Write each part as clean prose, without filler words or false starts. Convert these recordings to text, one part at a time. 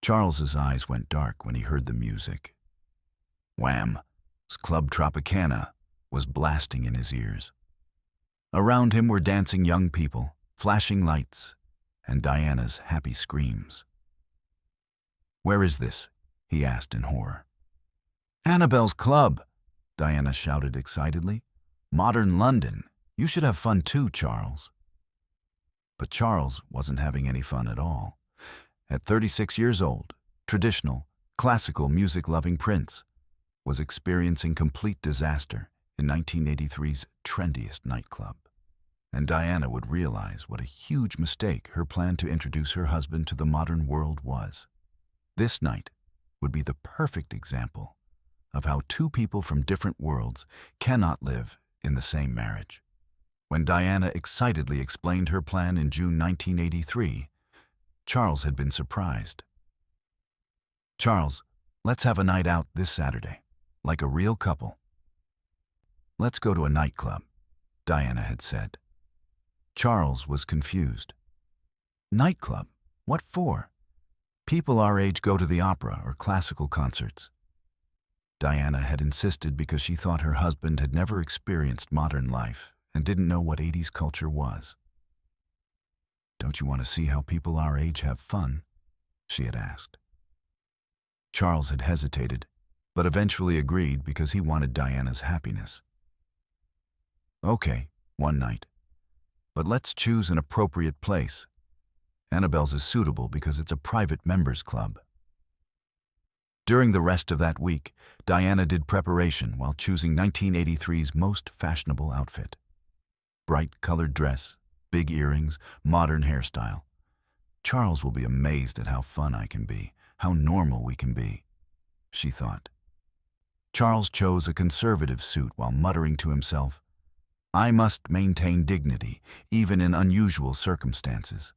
Charles's eyes went dark when he heard the music. Wham's Club Tropicana was blasting in his ears. Around him were dancing young people, flashing lights, and Diana's happy screams. "Where is this?" he asked in horror. "Annabel's club," Diana shouted excitedly. "Modern London. You should have fun too, Charles." But Charles wasn't having any fun at all. At 36 years old, traditional, classical music-loving Prince was experiencing complete disaster in 1983's trendiest nightclub. And Diana would realize what a huge mistake her plan to introduce her husband to the modern world was. This night would be the perfect example of how two people from different worlds cannot live in the same marriage. When Diana excitedly explained her plan in June 1983, Charles had been surprised. "Charles, let's have a night out this Saturday, like a real couple." "Let's go to a nightclub," Diana had said. Charles was confused. "Nightclub? What for? People our age go to the opera or classical concerts." Diana had insisted because she thought her husband had never experienced modern life and didn't know what 80s culture was. "Don't you want to see how people our age have fun?" she had asked. Charles had hesitated, but eventually agreed because he wanted Diana's happiness. "Okay, one night. But let's choose an appropriate place. Annabel's is suitable because it's a private members club." During the rest of that week, Diana did preparation while choosing 1983's most fashionable outfit. Bright colored dress, big earrings, modern hairstyle. "Charles will be amazed at how fun I can be, how normal we can be," she thought. Charles chose a conservative suit while muttering to himself, "I must maintain dignity, even in unusual circumstances.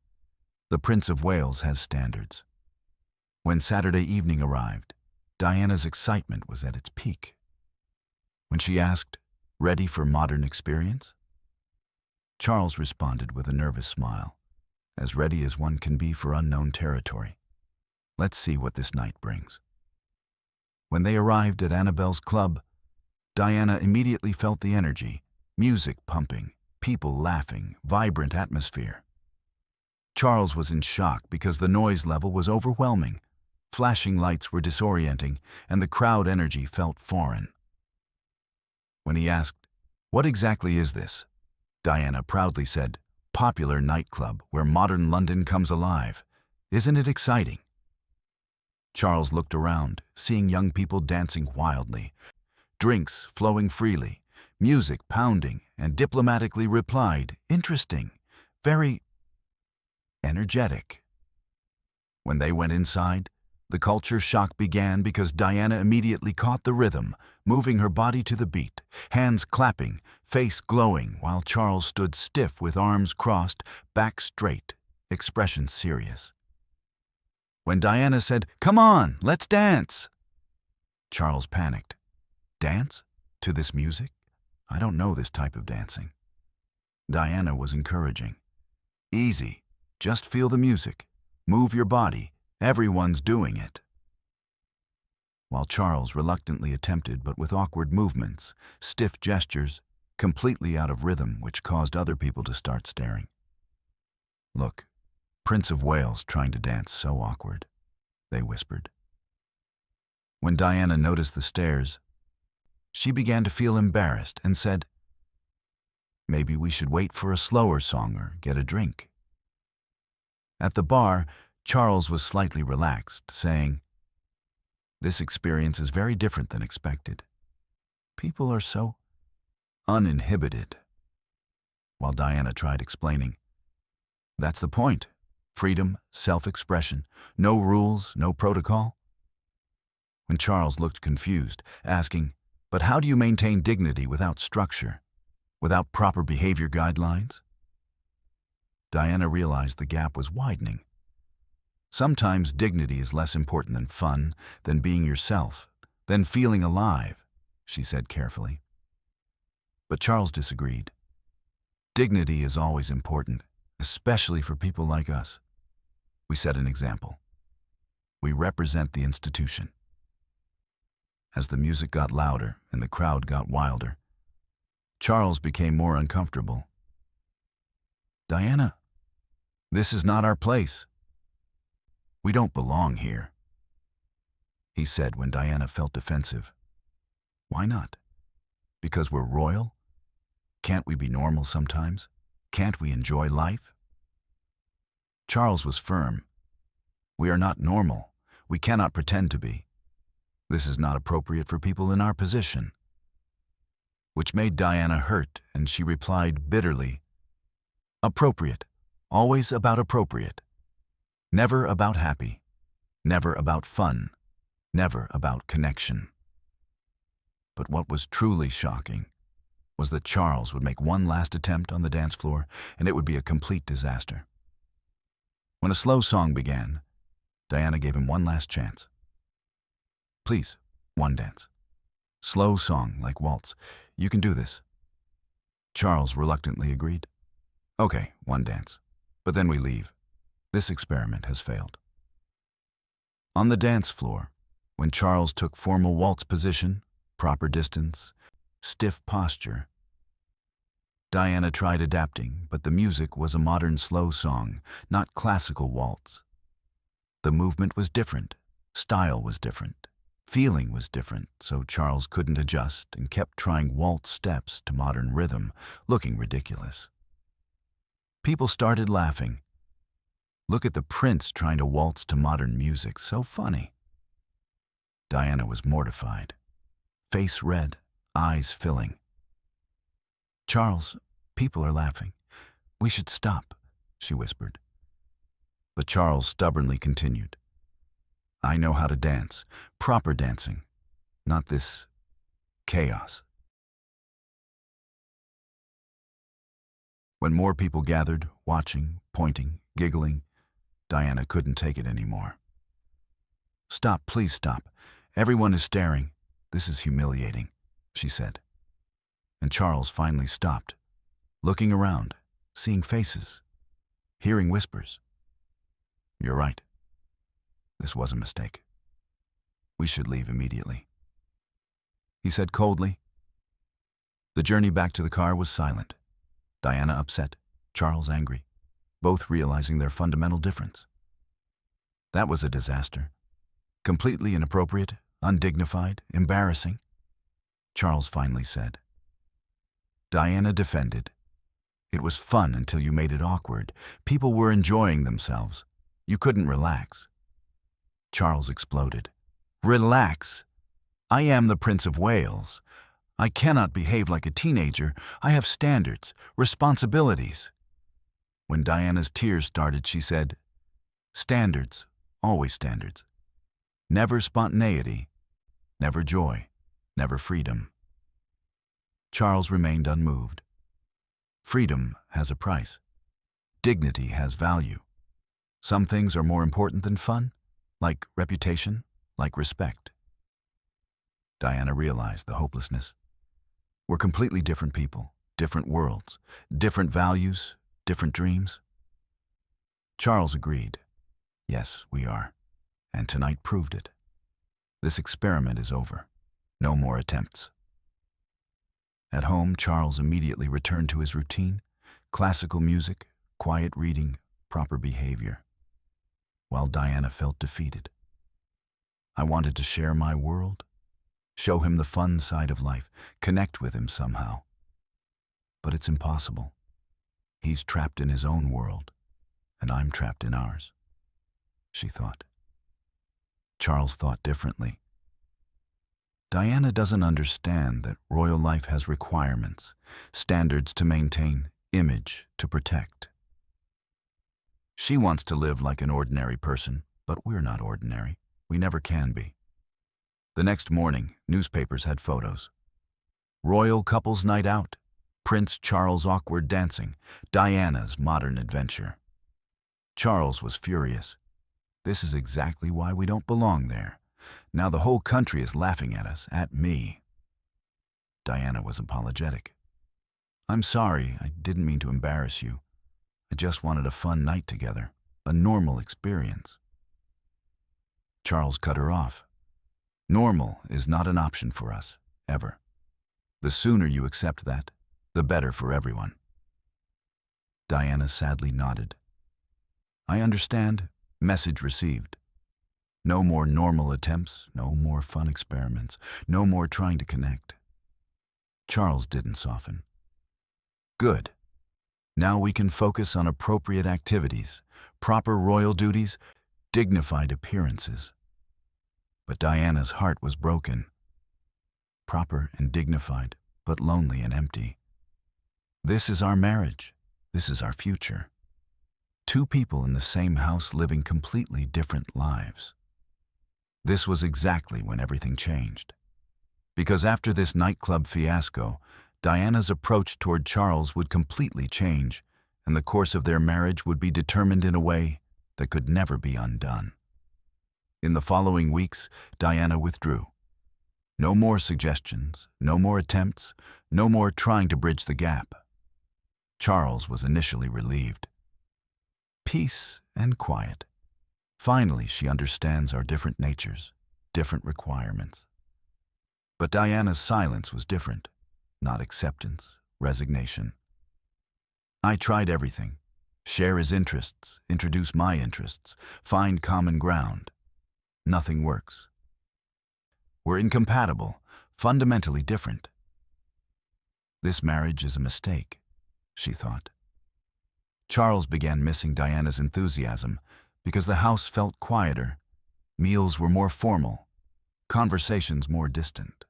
The Prince of Wales has standards." When Saturday evening arrived, Diana's excitement was at its peak. When she asked, "Ready for modern experience?" Charles responded with a nervous smile, as ready as one can be for unknown territory. "Let's see what this night brings." When they arrived at Annabel's club, Diana immediately felt the energy, music pumping, people laughing, vibrant atmosphere. Charles was in shock because the noise level was overwhelming. Flashing lights were disorienting, and the crowd energy felt foreign. When he asked, "What exactly is this?" Diana proudly said, "Popular nightclub where modern London comes alive. Isn't it exciting?" Charles looked around, seeing young people dancing wildly, drinks flowing freely, music pounding, and diplomatically replied, "Interesting, very energetic." When they went inside, the culture shock began because Diana immediately caught the rhythm, moving her body to the beat, hands clapping, face glowing, while Charles stood stiff with arms crossed, back straight, expression serious. When Diana said, "Come on, let's dance," Charles panicked. "Dance? To this music? I don't know this type of dancing." Diana was encouraging. "Easy, just feel the music, move your body, everyone's doing it." While Charles reluctantly attempted, but with awkward movements, stiff gestures, completely out of rhythm, which caused other people to start staring. "Look, Prince of Wales trying to dance so awkward," they whispered. When Diana noticed the stares, she began to feel embarrassed and said, "Maybe we should wait for a slower song or get a drink." At the bar, Charles was slightly relaxed, saying, "This experience is very different than expected. People are so uninhibited." While Diana tried explaining, "That's the point. Freedom, self-expression, no rules, no protocol." When Charles looked confused, asking, "But how do you maintain dignity without structure, without proper behavior guidelines?" Diana realized the gap was widening. Sometimes dignity is less important than fun, than being yourself, than feeling alive, she said carefully. But Charles disagreed. Dignity is always important, especially for people like us. We set an example. We represent the institution. As the music got louder and the crowd got wilder, Charles became more uncomfortable. Diana, this is not our place. We don't belong here, he said when Diana felt defensive. Why not? Because we're royal? Can't we be normal sometimes? Can't we enjoy life? Charles was firm. We are not normal. We cannot pretend to be. This is not appropriate for people in our position. Which made Diana hurt, and she replied bitterly, appropriate, always about appropriate. Never about happy, never about fun, never about connection. But what was truly shocking was that Charles would make one last attempt on the dance floor, and it would be a complete disaster. When a slow song began, Diana gave him one last chance. Please, one dance. Slow song, like waltz. You can do this. Charles reluctantly agreed. Okay, one dance. But then we leave. This experiment has failed. On the dance floor, when Charles took formal waltz position, proper distance, stiff posture, Diana tried adapting, but the music was a modern slow song, not classical waltz. The movement was different, style was different, feeling was different, so Charles couldn't adjust and kept trying waltz steps to modern rhythm, looking ridiculous. People started laughing. Look at the prince trying to waltz to modern music, so funny. Diana was mortified, face red, eyes filling. Charles, people are laughing. We should stop, she whispered. But Charles stubbornly continued. I know how to dance, proper dancing, not this chaos. When more people gathered, watching, pointing, giggling, Diana couldn't take it anymore. Stop, please stop. Everyone is staring. This is humiliating, she said. And Charles finally stopped, looking around, seeing faces, hearing whispers. You're right. This was a mistake. We should leave immediately, he said coldly. The journey back to the car was silent. Diana upset, Charles angry, both realizing their fundamental difference. That was a disaster. Completely inappropriate, undignified, embarrassing. Charles finally said. Diana defended. It was fun until you made it awkward. People were enjoying themselves. You couldn't relax. Charles exploded. Relax? I am the Prince of Wales. I cannot behave like a teenager. I have standards, responsibilities. When Diana's tears started, she said, standards, always standards. Never spontaneity, never joy, never freedom. Charles remained unmoved. Freedom has a price. Dignity has value. Some things are more important than fun, like reputation, like respect. Diana realized the hopelessness. We're completely different people, different worlds, different values, different dreams. Charles agreed. Yes, we are. And tonight proved it. This experiment is over. No more attempts. At home, Charles immediately returned to his routine, classical music, quiet reading, proper behavior, while Diana felt defeated. I wanted to share my world, show him the fun side of life, connect with him somehow. But it's impossible. He's trapped in his own world, and I'm trapped in ours, she thought. Charles thought differently. Diana doesn't understand that royal life has requirements, standards to maintain, image to protect. She wants to live like an ordinary person, but we're not ordinary. We never can be. The next morning, newspapers had photos. Royal couples night out, Prince Charles awkward dancing, Diana's modern adventure. Charles was furious. This is exactly why we don't belong there. Now the whole country is laughing at us, at me. Diana was apologetic. I'm sorry, I didn't mean to embarrass you. I just wanted a fun night together, a normal experience. Charles cut her off. Normal is not an option for us, ever. The sooner you accept that, the better for everyone. Diana sadly nodded. I understand. Message received. No more normal attempts, no more fun experiments, no more trying to connect. Charles didn't soften. Good. Now we can focus on appropriate activities, proper royal duties, dignified appearances. But Diana's heart was broken. Proper and dignified, but lonely and empty. This is our marriage. This is our future. Two people in the same house living completely different lives. This was exactly when everything changed. Because after this nightclub fiasco, Diana's approach toward Charles would completely change, and the course of their marriage would be determined in a way that could never be undone. In the following weeks, Diana withdrew. No more suggestions, no more attempts, no more trying to bridge the gap. Charles was initially relieved. Peace and quiet. Finally, she understands our different natures, different requirements. But Diana's silence was different. Not acceptance, resignation. I tried everything. Share his interests, introduce my interests, find common ground. Nothing works. We're incompatible, fundamentally different. This marriage is a mistake, she thought. Charles began missing Diana's enthusiasm because the house felt quieter, meals were more formal, conversations more distant.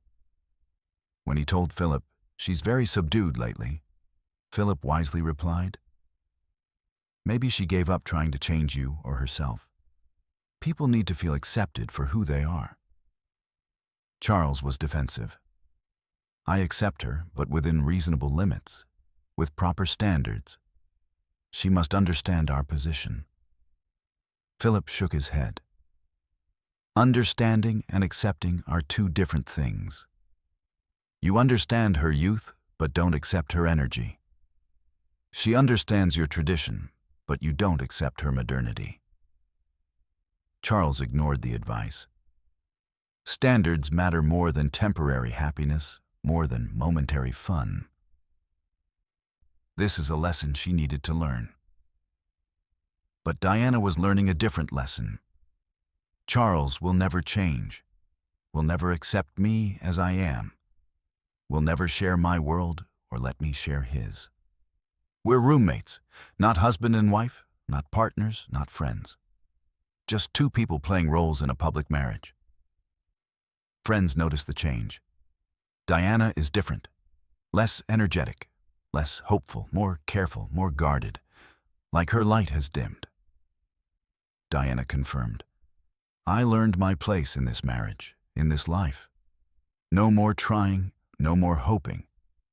When he told Philip, she's very subdued lately, Philip wisely replied, maybe she gave up trying to change you or herself. People need to feel accepted for who they are. Charles was defensive. I accept her, but within reasonable limits, with proper standards. She must understand our position. Philip shook his head. Understanding and accepting are two different things. You understand her youth, but don't accept her energy. She understands your tradition, but you don't accept her modernity. Charles ignored the advice. Standards matter more than temporary happiness, more than momentary fun. This is a lesson she needed to learn. But Diana was learning a different lesson. Charles will never change, will never accept me as I am, will never share my world or let me share his. We're roommates, not husband and wife, not partners, not friends. Just two people playing roles in a public marriage. Friends notice the change. Diana is different, less energetic, less hopeful, more careful, more guarded, like her light has dimmed. Diana confirmed, I learned my place in this marriage, in this life. No more trying, no more hoping,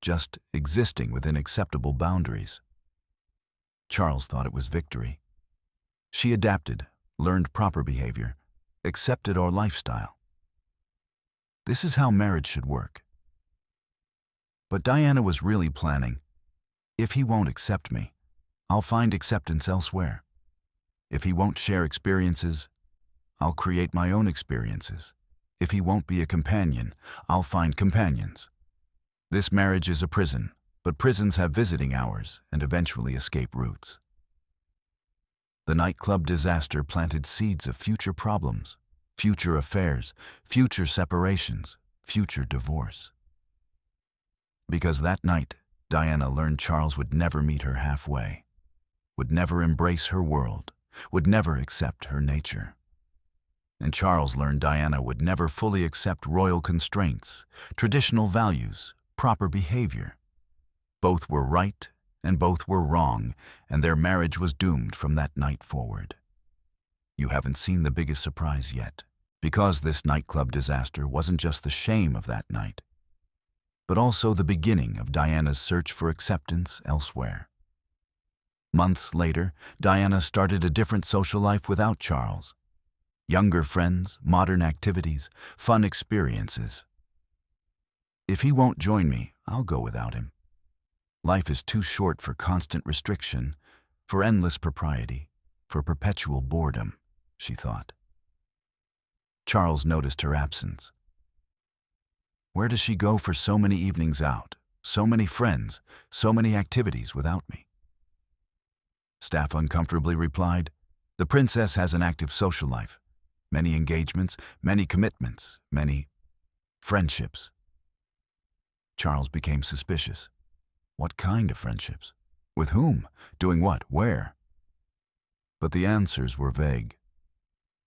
just existing within acceptable boundaries. Charles thought it was victory. She adapted, learned proper behavior, accepted our lifestyle. This is how marriage should work. But Diana was really planning, if he won't accept me, I'll find acceptance elsewhere. If he won't share experiences, I'll create my own experiences. If he won't be a companion, I'll find companions. This marriage is a prison, but prisons have visiting hours and eventually escape routes. The nightclub disaster planted seeds of future problems, future affairs, future separations, future divorce. Because that night, Diana learned Charles would never meet her halfway, would never embrace her world, would never accept her nature. And Charles learned Diana would never fully accept royal constraints, traditional values, proper behavior. Both were right and both were wrong, and their marriage was doomed from that night forward. You haven't seen the biggest surprise yet, because this nightclub disaster wasn't just the shame of that night, but also the beginning of Diana's search for acceptance elsewhere. Months later, Diana started a different social life without Charles. Younger friends, modern activities, fun experiences. If he won't join me, I'll go without him. Life is too short for constant restriction, for endless propriety, for perpetual boredom, she thought. Charles noticed her absence. Where does she go for so many evenings out, so many friends, so many activities without me? Staff uncomfortably replied, the princess has an active social life, many engagements, many commitments, many friendships. Charles became suspicious. What kind of friendships? With whom? Doing what? Where? But the answers were vague.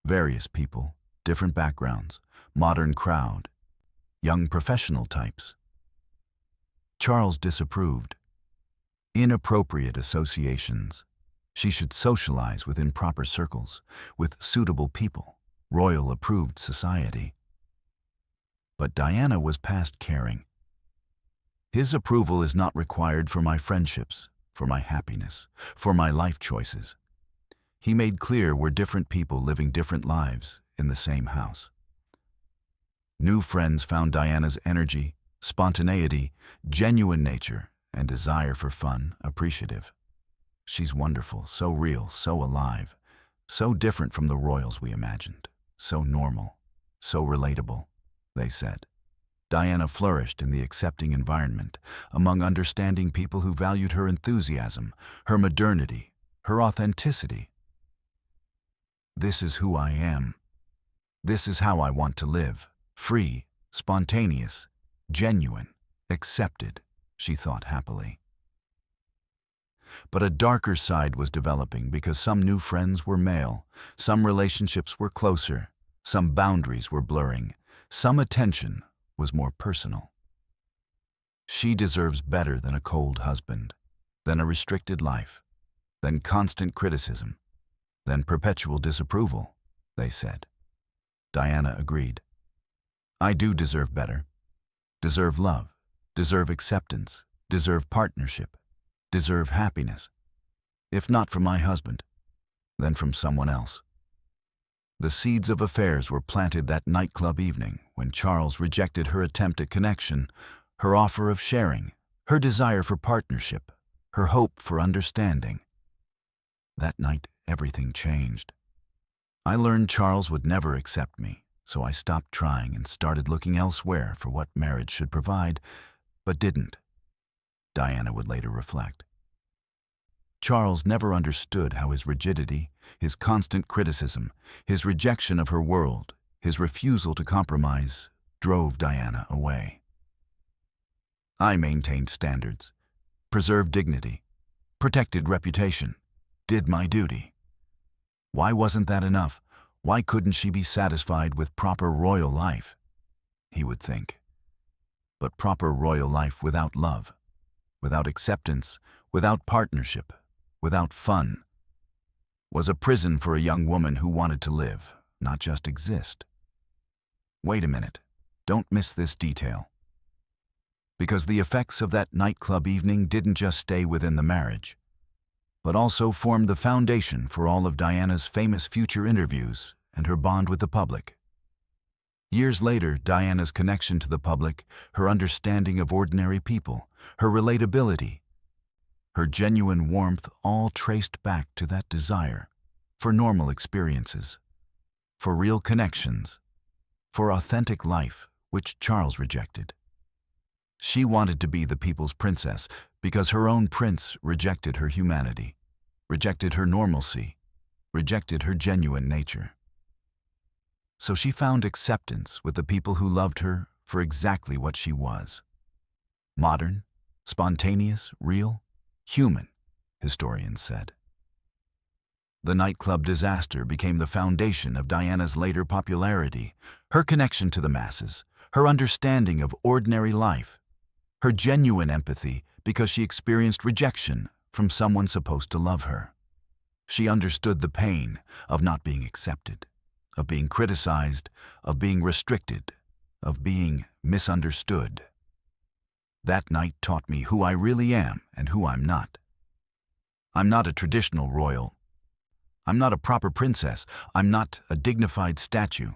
Various people, different backgrounds, modern crowd, young professional types. Charles disapproved. Inappropriate associations. She should socialize within proper circles, with suitable people, royal-approved society. But Diana was past caring. His approval is not required for my friendships, for my happiness, for my life choices. He made clear we're different people living different lives in the same house. New friends found Diana's energy, spontaneity, genuine nature, and desire for fun appreciative. She's wonderful, so real, so alive, so different from the royals we imagined, so normal, so relatable, they said. Diana flourished in the accepting environment, among understanding people who valued her enthusiasm, her modernity, her authenticity. This is who I am. This is how I want to live, free, spontaneous, genuine, accepted, she thought happily. But a darker side was developing because some new friends were male, some relationships were closer, some boundaries were blurring, some attention was more personal. She deserves better than a cold husband, than a restricted life, than constant criticism, than perpetual disapproval, they said. Diana agreed. I do deserve better. Deserve love, deserve acceptance, deserve partnership, deserve happiness. If not from my husband, then from someone else. The seeds of affairs were planted that nightclub evening when Charles rejected her attempt at connection, her offer of sharing, her desire for partnership, her hope for understanding. That night, everything changed. I learned Charles would never accept me, so I stopped trying and started looking elsewhere for what marriage should provide, but didn't. Diana would later reflect. Charles never understood how his rigidity, his constant criticism, his rejection of her world, his refusal to compromise, drove Diana away. I maintained standards, preserved dignity, protected reputation, did my duty. Why wasn't that enough? Why couldn't she be satisfied with proper royal life? He would think. But proper royal life without love, without acceptance, without partnership, without fun, was a prison for a young woman who wanted to live, not just exist. Wait a minute, don't miss this detail. Because the effects of that nightclub evening didn't just stay within the marriage, but also formed the foundation for all of Diana's famous future interviews and her bond with the public. Years later, Diana's connection to the public, her understanding of ordinary people, her relatability, her genuine warmth all traced back to that desire for normal experiences, for real connections, for authentic life, which Charles rejected. She wanted to be the people's princess because her own prince rejected her humanity, rejected her normalcy, rejected her genuine nature. So she found acceptance with the people who loved her for exactly what she was. Modern, spontaneous, real, human, historians said. The nightclub disaster became the foundation of Diana's later popularity, her connection to the masses, her understanding of ordinary life, her genuine empathy because she experienced rejection from someone supposed to love her. She understood the pain of not being accepted, of being criticized, of being restricted, of being misunderstood. That night taught me who I really am and who I'm not. I'm not a traditional royal. I'm not a proper princess. I'm not a dignified statue.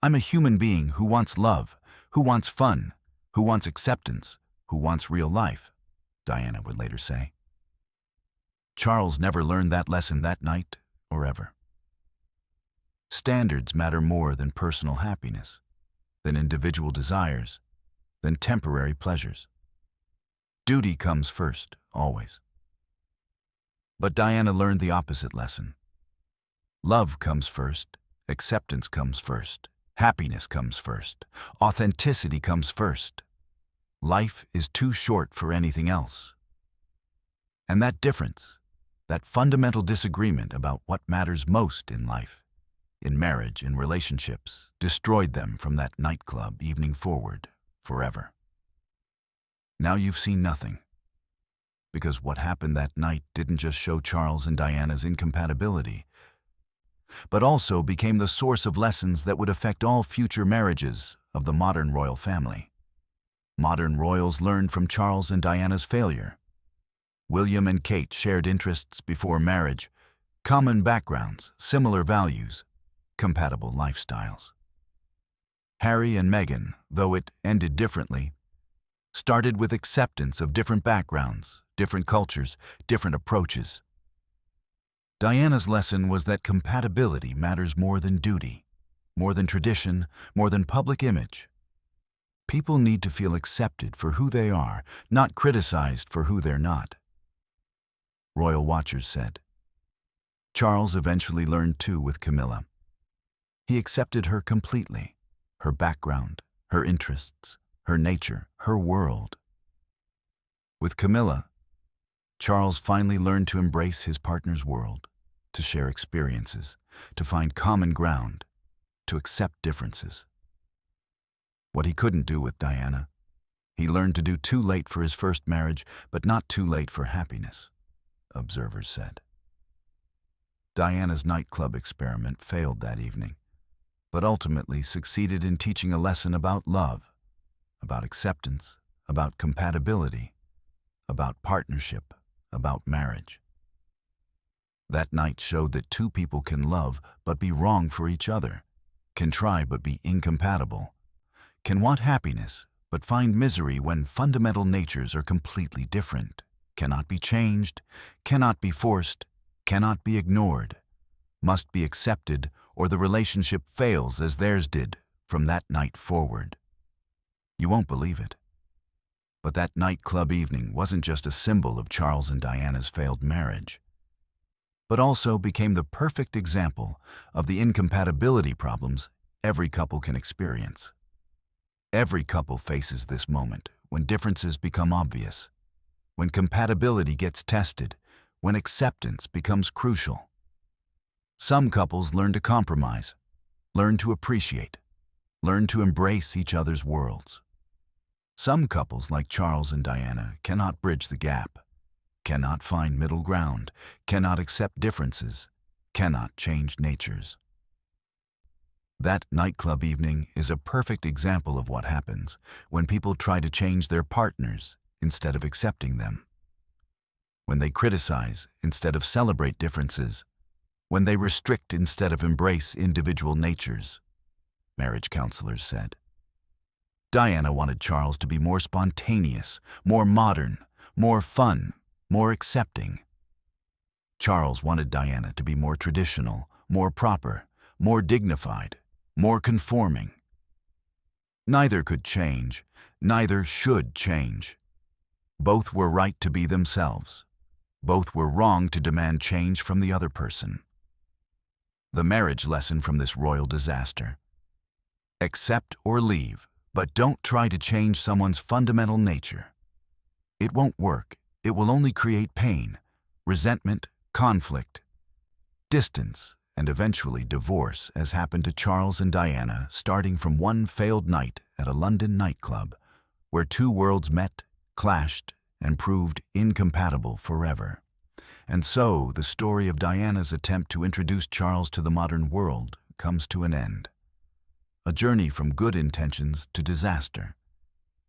I'm a human being who wants love, who wants fun, who wants acceptance, who wants real life, Diana would later say. Charles never learned that lesson that night or ever. Standards matter more than personal happiness, than individual desires, than temporary pleasures. Duty comes first, always. But Diana learned the opposite lesson. Love comes first, acceptance comes first, happiness comes first, authenticity comes first. Life is too short for anything else. And that difference, that fundamental disagreement about what matters most in life, in marriage, in relationships, destroyed them from that nightclub evening forward, forever. Now you've seen nothing. Because what happened that night didn't just show Charles and Diana's incompatibility, but also became the source of lessons that would affect all future marriages of the modern royal family. Modern royals learned from Charles and Diana's failure. William and Kate shared interests before marriage, common backgrounds, similar values, compatible lifestyles. Harry and Meghan, though it ended differently, started with acceptance of different backgrounds, different cultures, different approaches. Diana's lesson was that compatibility matters more than duty, more than tradition, more than public image. People need to feel accepted for who they are, not criticized for who they're not. Royal watchers said. Charles eventually learned too with Camilla. He accepted her completely, her background, her interests, her nature, her world. With Camilla, Charles finally learned to embrace his partner's world, to share experiences, to find common ground, to accept differences. What he couldn't do with Diana, he learned to do too late for his first marriage, but not too late for happiness, observers said. Diana's nightclub experiment failed that evening, but ultimately succeeded in teaching a lesson about love, about acceptance, about compatibility, about partnership, about marriage. That night showed that two people can love but be wrong for each other, can try but be incompatible, can want happiness but find misery when fundamental natures are completely different, cannot be changed, cannot be forced, cannot be ignored, must be accepted, or the relationship fails as theirs did from that night forward. You won't believe it. But that nightclub evening wasn't just a symbol of Charles and Diana's failed marriage, but also became the perfect example of the incompatibility problems every couple can experience. Every couple faces this moment when differences become obvious, when compatibility gets tested, when acceptance becomes crucial. Some couples learn to compromise, learn to appreciate, learn to embrace each other's worlds. Some couples, like Charles and Diana, cannot bridge the gap, cannot find middle ground, cannot accept differences, cannot change natures. That nightclub evening is a perfect example of what happens when people try to change their partners instead of accepting them. When they criticize instead of celebrate differences, when they restrict instead of embrace individual natures, marriage counselors said. Diana wanted Charles to be more spontaneous, more modern, more fun, more accepting. Charles wanted Diana to be more traditional, more proper, more dignified, more conforming. Neither could change, neither should change. Both were right to be themselves. Both were wrong to demand change from the other person. The marriage lesson from this royal disaster: accept or leave, but don't try to change someone's fundamental nature. It won't work. It will only create pain, resentment, conflict, distance, and eventually divorce, as happened to Charles and Diana, starting from one failed night at a London nightclub, where two worlds met, clashed, and proved incompatible forever. And so, the story of Diana's attempt to introduce Charles to the modern world comes to an end. A journey from good intentions to disaster,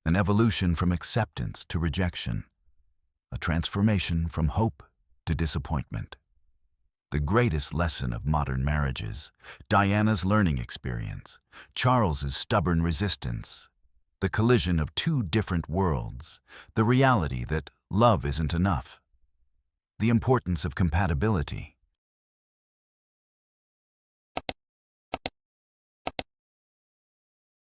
an evolution from acceptance to rejection, a transformation from hope to disappointment. The greatest lesson of modern marriages: Diana's learning experience, Charles's stubborn resistance, the collision of two different worlds, the reality that love isn't enough, the importance of compatibility,